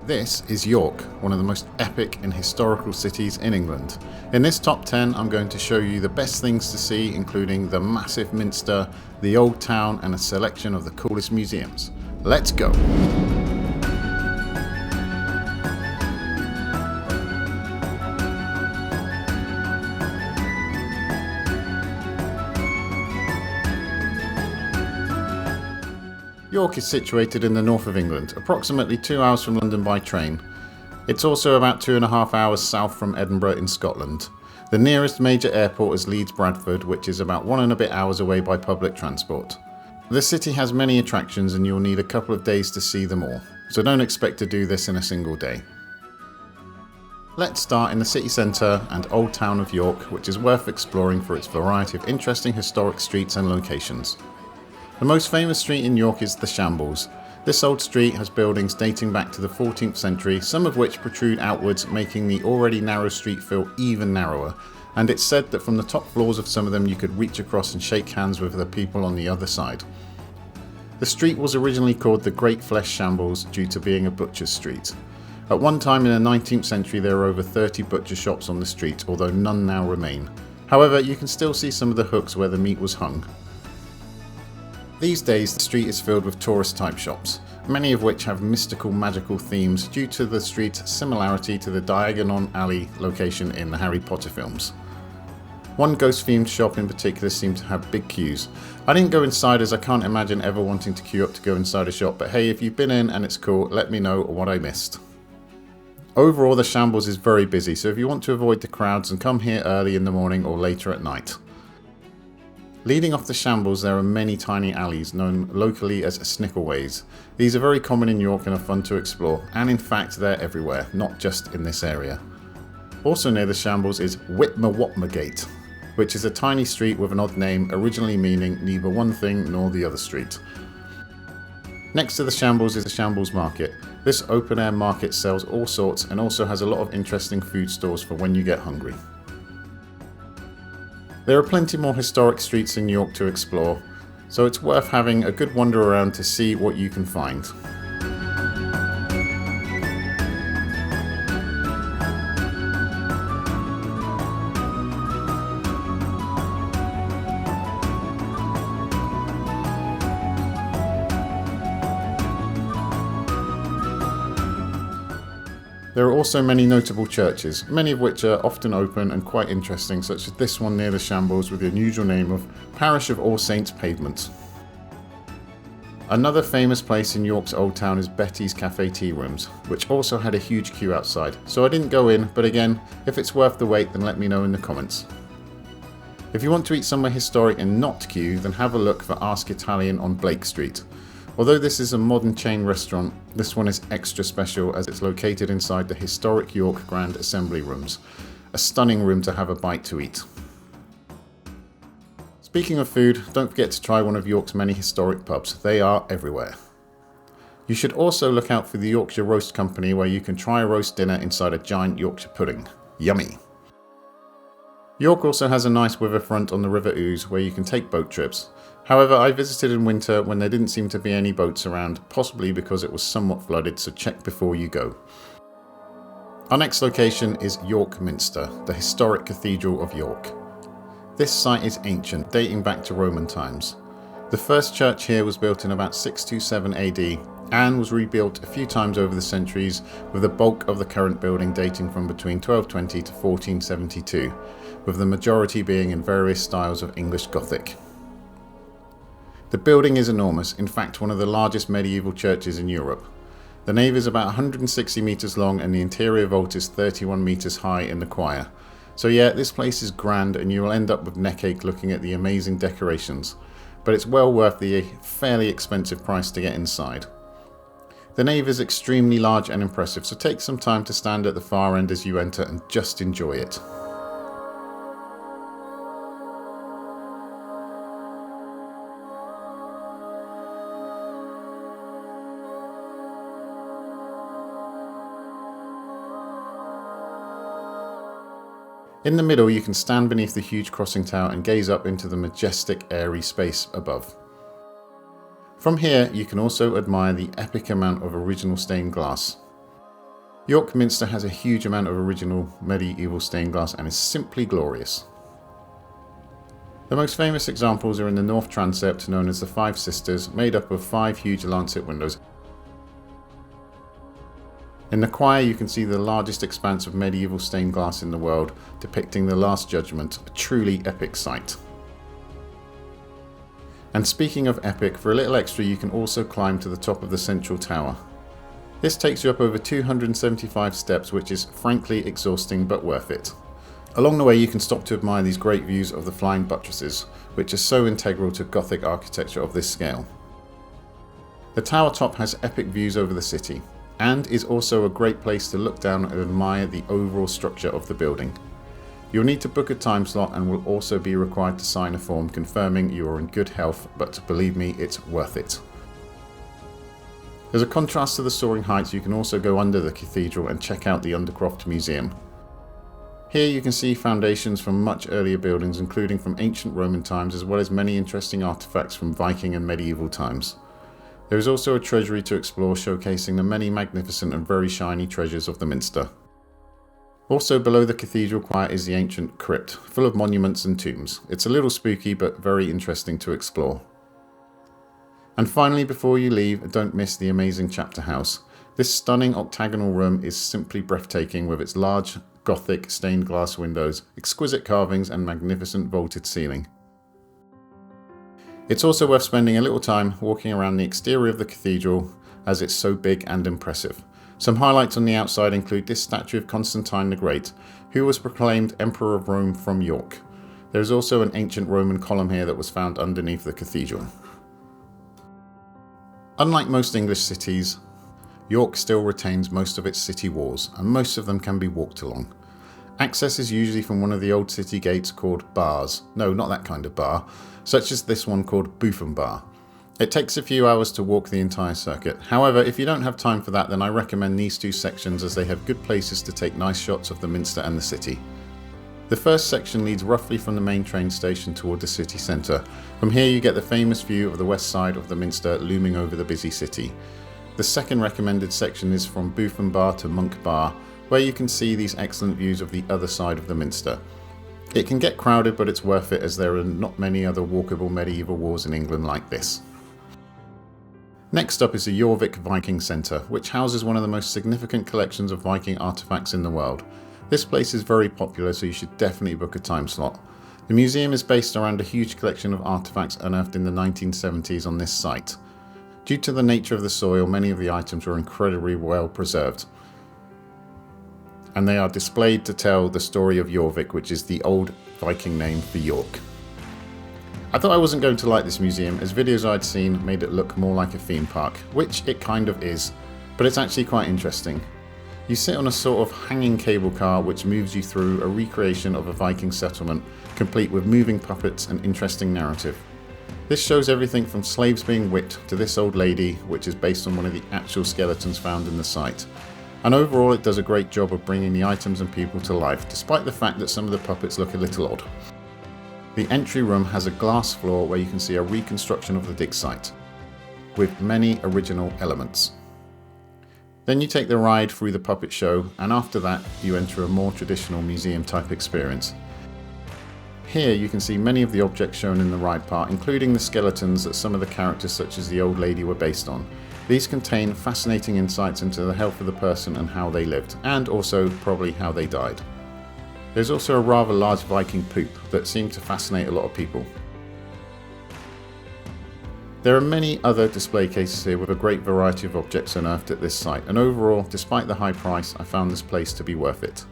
This is York, one of the most epic and historical cities in England. In this top 10, I'm going to show you the best things to see, including the massive Minster, the old town, and a selection of the coolest museums. Let's go! York is situated in the north of England, approximately 2 hours from London by train. It's also about 2.5 hours south from Edinburgh in Scotland. The nearest major airport is Leeds Bradford, which is about 1.5 hours away by public transport. The city has many attractions and you'll need a couple of days to see them all, so don't expect to do this in a single day. Let's start in the city centre and old town of York, which is worth exploring for its variety of interesting historic streets and locations. The most famous street in York is the Shambles. This old street has buildings dating back to the 14th century, some of which protrude outwards, making the already narrow street feel even narrower, and it's said that from the top floors of some of them you could reach across and shake hands with the people on the other side. The street was originally called the Great Flesh Shambles due to being a butcher's street. At one time in the 19th century there were over 30 butcher shops on the street, although none now remain. However, you can still see some of the hooks where the meat was hung. These days the street is filled with tourist type shops, many of which have mystical magical themes due to the street's similarity to the Diagon Alley location in the Harry Potter films. One ghost themed shop in particular seemed to have big queues. I didn't go inside as I can't imagine ever wanting to queue up to go inside a shop, but hey, if you've been in and it's cool, let me know what I missed. Overall the Shambles is very busy, so if you want to avoid the crowds, then come here early in the morning or later at night. Leading off the Shambles there are many tiny alleys known locally as snickelways. These are very common in York and are fun to explore, and in fact they're everywhere, not just in this area. Also near the Shambles is Whitmer Gate, which is a tiny street with an odd name, originally meaning neither one thing nor the other street. Next to the Shambles is the Shambles Market. This open air market sells all sorts and also has a lot of interesting food stores for when you get hungry. There are plenty more historic streets in York to explore, so it's worth having a good wander around to see what you can find. There are also many notable churches, many of which are often open and quite interesting, such as this one near the Shambles with the unusual name of Parish of All Saints Pavement. Another famous place in York's Old Town is Betty's Cafe Tea Rooms, which also had a huge queue outside, so I didn't go in, but again, if it's worth the wait then let me know in the comments. If you want to eat somewhere historic and not queue, then have a look for Ask Italian on Blake Street. Although this is a modern chain restaurant, this one is extra special as it's located inside the historic York Grand Assembly Rooms, a stunning room to have a bite to eat. Speaking of food, don't forget to try one of York's many historic pubs, they are everywhere. You should also look out for the Yorkshire Roast Company where you can try a roast dinner inside a giant Yorkshire pudding. Yummy! York also has a nice riverfront on the River Ouse where you can take boat trips. However, I visited in winter when there didn't seem to be any boats around, possibly because it was somewhat flooded, so check before you go. Our next location is York Minster, the historic Cathedral of York. This site is ancient, dating back to Roman times. The first church here was built in about 627 AD and was rebuilt a few times over the centuries, with the bulk of the current building dating from between 1220 to 1472, with the majority being in various styles of English Gothic. The building is enormous, in fact one of the largest medieval churches in Europe. The nave is about 160 metres long and the interior vault is 31 metres high in the choir. So yeah, this place is grand and you will end up with neckache looking at the amazing decorations, but it's well worth the fairly expensive price to get inside. The nave is extremely large and impressive, so take some time to stand at the far end as you enter and just enjoy it. In the middle you can stand beneath the huge crossing tower and gaze up into the majestic airy space above. From here you can also admire the epic amount of original stained glass. York Minster has a huge amount of original medieval stained glass and is simply glorious. The most famous examples are in the north transept, known as the Five Sisters, made up of 5 huge lancet windows. In the choir you can see the largest expanse of medieval stained glass in the world, depicting the Last Judgment, a truly epic sight. And speaking of epic, for a little extra you can also climb to the top of the central tower. This takes you up over 275 steps, which is frankly exhausting but worth it. Along the way you can stop to admire these great views of the flying buttresses, which are so integral to Gothic architecture of this scale. The tower top has epic views over the city, and is also a great place to look down and admire the overall structure of the building. You'll need to book a time slot and will also be required to sign a form confirming you are in good health, but believe me, it's worth it. As a contrast to the soaring heights, you can also go under the cathedral and check out the Undercroft Museum. Here you can see foundations from much earlier buildings, including from ancient Roman times, as well as many interesting artifacts from Viking and medieval times. There is also a treasury to explore, showcasing the many magnificent and very shiny treasures of the Minster. Also below the cathedral choir is the ancient crypt, full of monuments and tombs. It's a little spooky but very interesting to explore. And finally, before you leave, don't miss the amazing chapter house. This stunning octagonal room is simply breathtaking, with its large Gothic stained glass windows, exquisite carvings and magnificent vaulted ceiling. It's also worth spending a little time walking around the exterior of the cathedral, as it's so big and impressive. Some highlights on the outside include this statue of Constantine the Great, who was proclaimed Emperor of Rome from York. There is also an ancient Roman column here that was found underneath the cathedral. Unlike most English cities, York still retains most of its city walls, and most of them can be walked along. Access is usually from one of the old city gates called bars. No, not that kind of bar, such as this one called Bootham Bar. It takes a few hours to walk the entire circuit. However, if you don't have time for that, then I recommend these 2 sections, as they have good places to take nice shots of the Minster and the city. The first section leads roughly from the main train station toward the city centre. From here you get the famous view of the west side of the Minster looming over the busy city. The second recommended section is from Bootham Bar to Monk Bar, where you can see these excellent views of the other side of the Minster. It can get crowded, but it's worth it, as there are not many other walkable medieval walls in England like this. Next up is the Jorvik Viking Centre, which houses one of the most significant collections of Viking artefacts in the world. This place is very popular, so you should definitely book a time slot. The museum is based around a huge collection of artefacts unearthed in the 1970s on this site. Due to the nature of the soil, many of the items were incredibly well preserved, and they are displayed to tell the story of Jorvik, which is the old Viking name for York. I thought I wasn't going to like this museum, as videos I'd seen made it look more like a theme park, which it kind of is, but it's actually quite interesting. You sit on a sort of hanging cable car which moves you through a recreation of a Viking settlement, complete with moving puppets and interesting narrative. This shows everything from slaves being whipped to this old lady, which is based on one of the actual skeletons found in the site. And overall it does a great job of bringing the items and people to life, despite the fact that some of the puppets look a little odd. The entry room has a glass floor where you can see a reconstruction of the dig site, with many original elements. Then you take the ride through the puppet show, and after that you enter a more traditional museum type experience. Here you can see many of the objects shown in the ride part, including the skeletons that some of the characters such as the old lady were based on. These contain fascinating insights into the health of the person and how they lived, and also probably how they died. There's also a rather large Viking poop that seemed to fascinate a lot of people. There are many other display cases here with a great variety of objects unearthed at this site, and overall, despite the high price, I found this place to be worth it.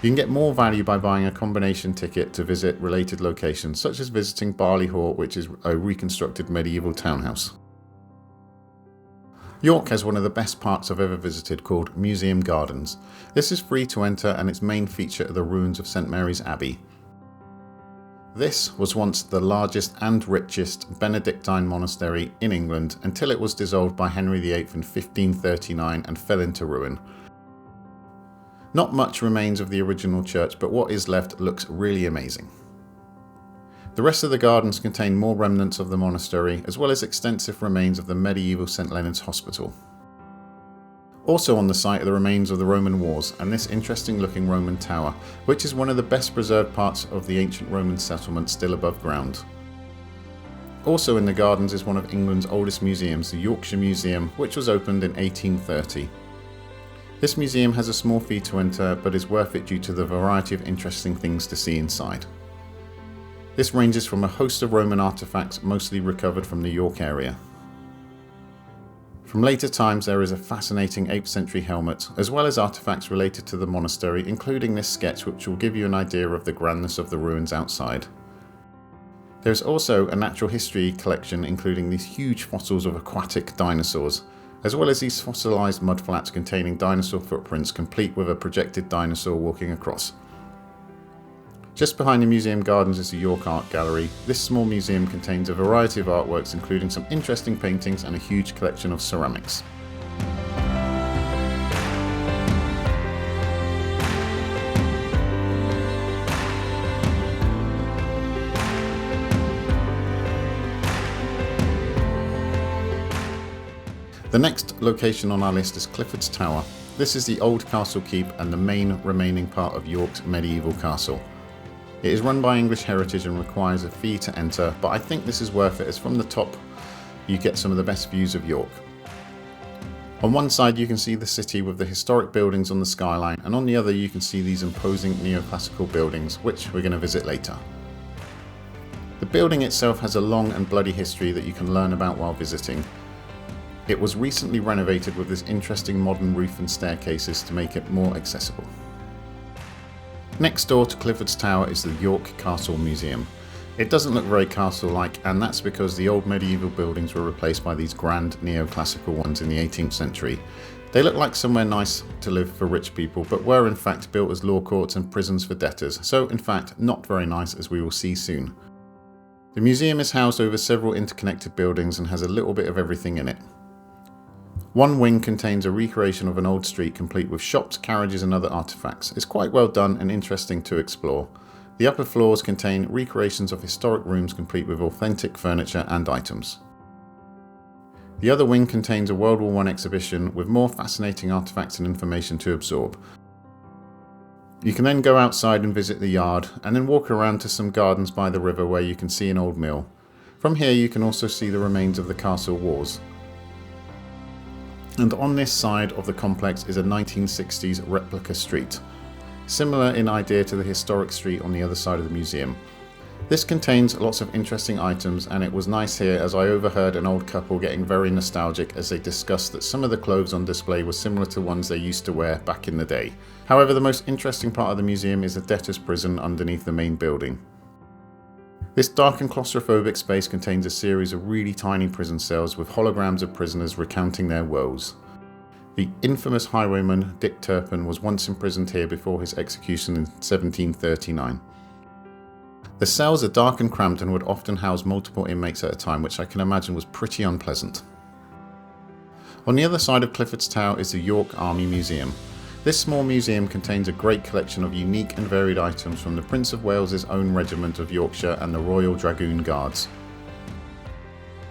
You can get more value by buying a combination ticket to visit related locations, such as visiting Barley Hall, which is a reconstructed medieval townhouse. York has one of the best parks I've ever visited, called Museum Gardens. This is free to enter, and its main feature are the ruins of St Mary's Abbey. This was once the largest and richest Benedictine monastery in England until it was dissolved by Henry VIII in 1539 and fell into ruin. Not much remains of the original church, but what is left looks really amazing. The rest of the gardens contain more remnants of the monastery, as well as extensive remains of the medieval St Leonard's Hospital. Also on the site are the remains of the Roman wars and this interesting looking Roman tower, which is one of the best preserved parts of the ancient Roman settlement still above ground. Also in the gardens is one of England's oldest museums, the Yorkshire Museum, which was opened in 1830. This museum has a small fee to enter, but is worth it due to the variety of interesting things to see inside. This ranges from a host of Roman artefacts, mostly recovered from the York area. From later times there is a fascinating 8th century helmet, as well as artefacts related to the monastery, including this sketch which will give you an idea of the grandness of the ruins outside. There is also a natural history collection including these huge fossils of aquatic dinosaurs, as well as these fossilised mudflats containing dinosaur footprints complete with a projected dinosaur walking across. Just behind the museum gardens is the York Art Gallery. This small museum contains a variety of artworks including some interesting paintings and a huge collection of ceramics. The next location on our list is Clifford's Tower. This is the old castle keep and the main remaining part of York's medieval castle. It is run by English Heritage and requires a fee to enter, but I think this is worth it as from the top you get some of the best views of York. On one side you can see the city with the historic buildings on the skyline, and on the other you can see these imposing neoclassical buildings, which we're going to visit later. The building itself has a long and bloody history that you can learn about while visiting. It was recently renovated with this interesting modern roof and staircases to make it more accessible. Next door to Clifford's Tower is the York Castle Museum. It doesn't look very castle-like, and that's because the old medieval buildings were replaced by these grand neoclassical ones in the 18th century. They look like somewhere nice to live for rich people, but were in fact built as law courts and prisons for debtors, so in fact not very nice, as we will see soon. The museum is housed over several interconnected buildings and has a little bit of everything in it. One wing contains a recreation of an old street complete with shops, carriages and other artefacts. It's quite well done and interesting to explore. The upper floors contain recreations of historic rooms complete with authentic furniture and items. The other wing contains a World War I exhibition with more fascinating artefacts and information to absorb. You can then go outside and visit the yard, and then walk around to some gardens by the river where you can see an old mill. From here you can also see the remains of the castle walls. And on this side of the complex is a 1960s replica street, similar in idea to the historic street on the other side of the museum. This contains lots of interesting items, and it was nice here as I overheard an old couple getting very nostalgic as they discussed that some of the clothes on display were similar to ones they used to wear back in the day. However, the most interesting part of the museum is the debtor's prison underneath the main building. This dark and claustrophobic space contains a series of really tiny prison cells with holograms of prisoners recounting their woes. The infamous highwayman Dick Turpin was once imprisoned here before his execution in 1739. The cells are dark and cramped and would often house multiple inmates at a time, which I can imagine was pretty unpleasant. On the other side of Clifford's Tower is the York Army Museum. This small museum contains a great collection of unique and varied items from the Prince of Wales's own regiment of Yorkshire and the Royal Dragoon Guards.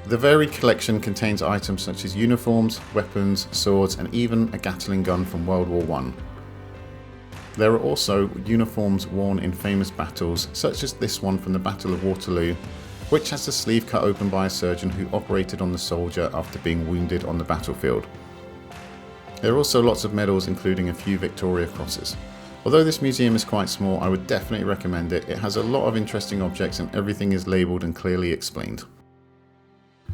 The varied collection contains items such as uniforms, weapons, swords and even a Gatling gun from World War I. There are also uniforms worn in famous battles, such as this one from the Battle of Waterloo, which has the sleeve cut open by a surgeon who operated on the soldier after being wounded on the battlefield. There are also lots of medals, including a few Victoria Crosses. Although this museum is quite small, I would definitely recommend it. It has a lot of interesting objects and everything is labelled and clearly explained.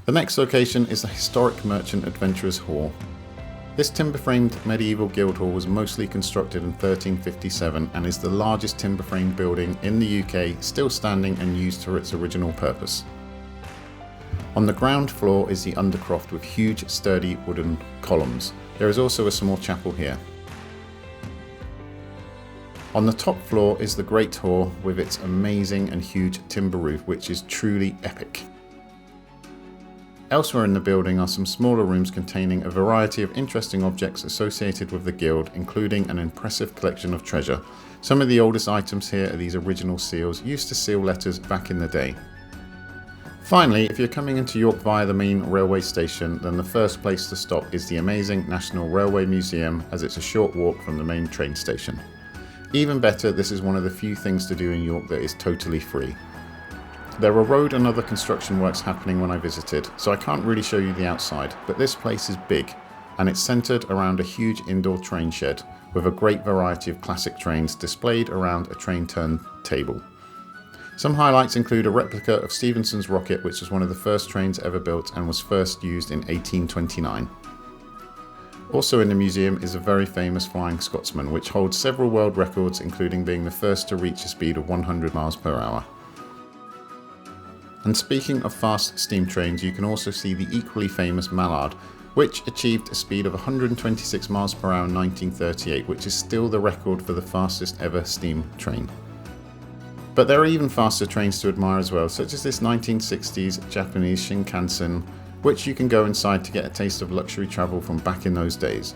The next location is the historic Merchant Adventurers Hall. This timber-framed medieval guild hall was mostly constructed in 1357 and is the largest timber-framed building in the UK still standing and used for its original purpose. On the ground floor is the undercroft with huge sturdy wooden columns. There is also a small chapel here. On the top floor is the Great Hall with its amazing and huge timber roof, which is truly epic. Elsewhere in the building are some smaller rooms containing a variety of interesting objects associated with the guild, including an impressive collection of treasure. Some of the oldest items here are these original seals used to seal letters back in the day. Finally, if you're coming into York via the main railway station, then the first place to stop is the amazing National Railway Museum, as it's a short walk from the main train station. Even better, this is one of the few things to do in York that is totally free. There were road and other construction works happening when I visited, so I can't really show you the outside, but this place is big, and it's centred around a huge indoor train shed with a great variety of classic trains displayed around a train turntable. Some highlights include a replica of Stephenson's rocket, which was one of the first trains ever built and was first used in 1829. Also in the museum is a very famous Flying Scotsman, which holds several world records, including being the first to reach a speed of 100 miles per hour. And speaking of fast steam trains, you can also see the equally famous Mallard, which achieved a speed of 126 miles per hour in 1938, which is still the record for the fastest ever steam train. But there are even faster trains to admire as well, such as this 1960s Japanese Shinkansen, which you can go inside to get a taste of luxury travel from back in those days.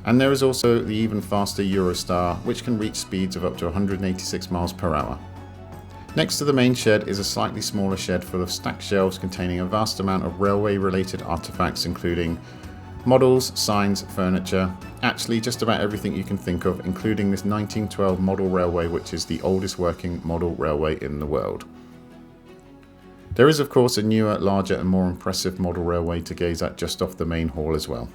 And there is also the even faster Eurostar, which can reach speeds of up to 186 miles per hour. Next to the main shed is a slightly smaller shed full of stacked shelves containing a vast amount of railway-related artefacts, including models, signs, furniture, actually just about everything you can think of, including this 1912 model railway, which is the oldest working model railway in the world. There is of course a newer, larger and more impressive model railway to gaze at just off the main hall as well.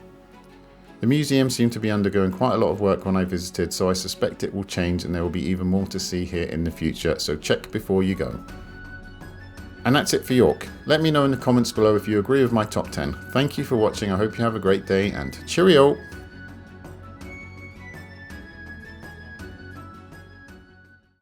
The museum seemed to be undergoing quite a lot of work when I visited, so I suspect it will change and there will be even more to see here in the future, so check before you go. And that's it for York. Let me know in the comments below if you agree with my top 10. Thank you for watching, I hope you have a great day and cheerio!